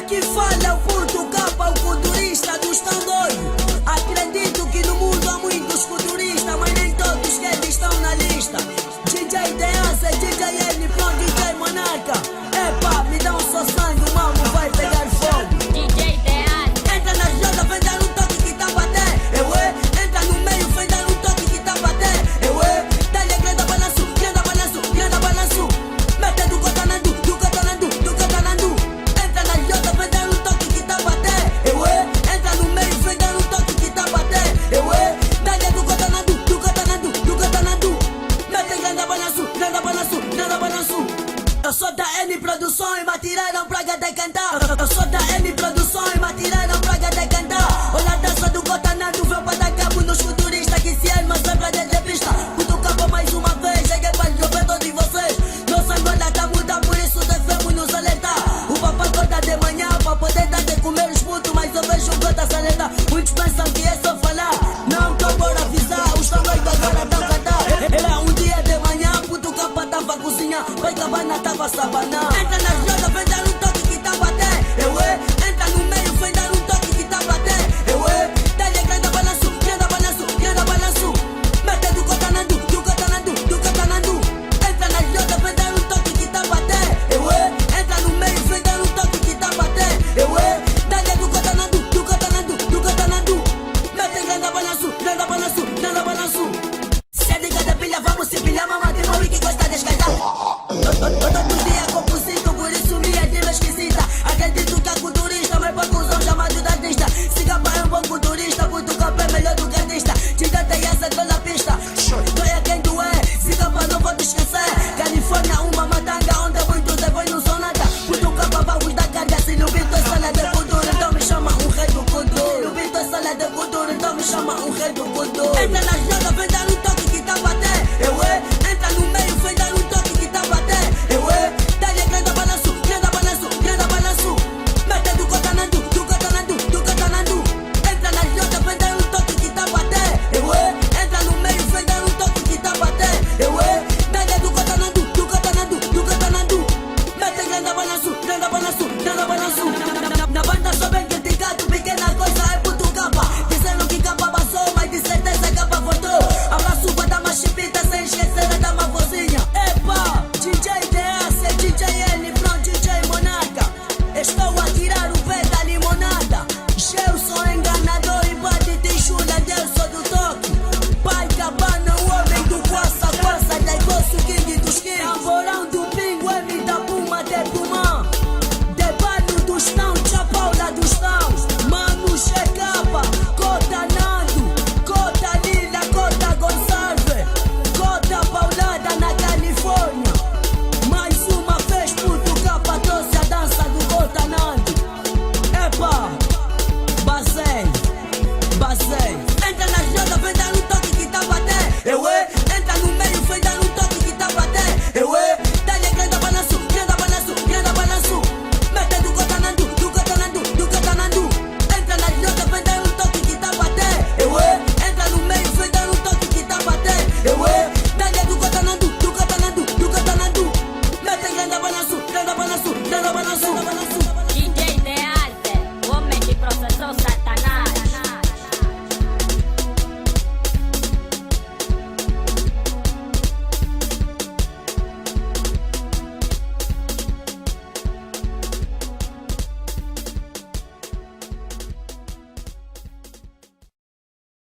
que fala o puto capa, o culturista dos tão doido. Acredito que no mundo há muitos culturistas, mas nem todos que eles estão na lista. DJ Deance, DJ N, Pro, DJ Monarca. Epa, me dá um só sangue, o mambo vai pegar fogo. DJ Deance. Entra na jota, vem dar um toque que tá bater. Entra no meio, vem dar um toque que tá bater. Dá-lhe grande balanço, grande balanço, grande balanço. Mete do cotanandu, do cotanandu, do cotanandu. Entra na jota, vem dar um toque que tá bater. Entra no meio, vem dar um toque que tá bater. Dá-lhe do cotanandu, do cotanandu, do cotanandu. Mete grande balanço, grande balanço, grande balanço. Eu sou da N Produção e me tiraram pra de cantar. Eu sou da N Produção e me tiraram pra de cantar. Olha a dança do cotanandu, veio pra dar cabo nos futuristas que se arma sempre desde pista. Puto cabo mais uma vez, cheguei pra chover todos vocês. Nossa Angola tá muda, por isso devemos nos alertar. O papai acorda de manhã pra poder dar de comer os putos, mas eu vejo o gota salientar. Muitos pensam que é só falar, não tô por avisar. Os tão doidos agora tão cantar. Era um dia de manhã, puto capa tava cozinhando, vai cabana tava sabanar. Entra na jota, vem dar um toque que tá bater. Entra no meio, vem dar um toque que tá bater. Dá-lhe grande balanço, grande balanço, grande balanço. Mete do cotanandu, do cotanandu, do cotanandu. Entra na jota, vem dar um toque que tá bater. Entra no meio, vem dar um toque que tá bater. Dá-lhe do cotanandu, do cotanandu, do cotanandu. Mete grande balanço, grande balanço, grande balanço. Se é de cada pilha, vamos se pilhar, mamãe, tem uma que gosta de escalar. Todo dia composito, por isso minha rima esquisita. Acredito que a culturista vai pra cuzão chamado de artista. Siga para um bom culturista, puto capa é melhor do que artista. Tira até essa, tô na pista. Tu é quem tu é, siga para não vou te esquecer. Califórnia, uma matanga, onde muitos depois não são nada. Puto capa, vamos dar carga. Se não vinto é sala de cultura, então me chama um rei do cultura. Não vinto é sala de cultura, então me chama um rei do cultura. Entra na joga, vem dar um toque que tá bater. Entra no meio, vem dar um toque que tá bater. Dá-lhe grande balanço, grande balanço, grande balanço. Mete do cotanandu, do cotanandu, do cotanandu. Entra na jota, vem dar um toque que tá bater. Entra no meio, vem dar um toque que tá bater. Dá-lhe do cotanandu, do cotanandu, do cotanandu. Mete grande balanço, grande balanço, grande balanço. Na banda sou bem criticado, pequena coisa é puto capa. Disseram que capa passou, mas de certeza capa voltou. Abraço pra dar uma chipita, sem esquecer a dar uma vozinha. Epa, DJ DS, DJ N, Pro, DJ Monarca. Estou a tirar o pé da limonada. Eu sou enganador e bate de chula, Deus sou do toque. Pai cabana, o homem do quassa, negócio king dos kings. Tamborão do pingo, M da puma, de pulmão. Debano dos tão, Chapaula dos tão. Mano, checapa, cotanando. Cota Lila, Cota Gonçalves. Cota Paulada na Califórnia. Mais uma vez, puto capa, trouxe a dança do cotanando. Epa, basei. Entra na jota, vem dar um toque que tá bater. Entra no meio, vem dar um toque que tá bater. Dá-lhe grande balanço, grande balanço, grande balanço. Mete do cotanandu, do cotanandu, do cotanandu. Entra na jota, vem dar um toque que tá bater. Entra no meio, vem dar um toque que tá bater. Dá-lhe do cotanandu, do cotanandu, do cotanandu. Mete grande balanço, grande balanço, grande balanço.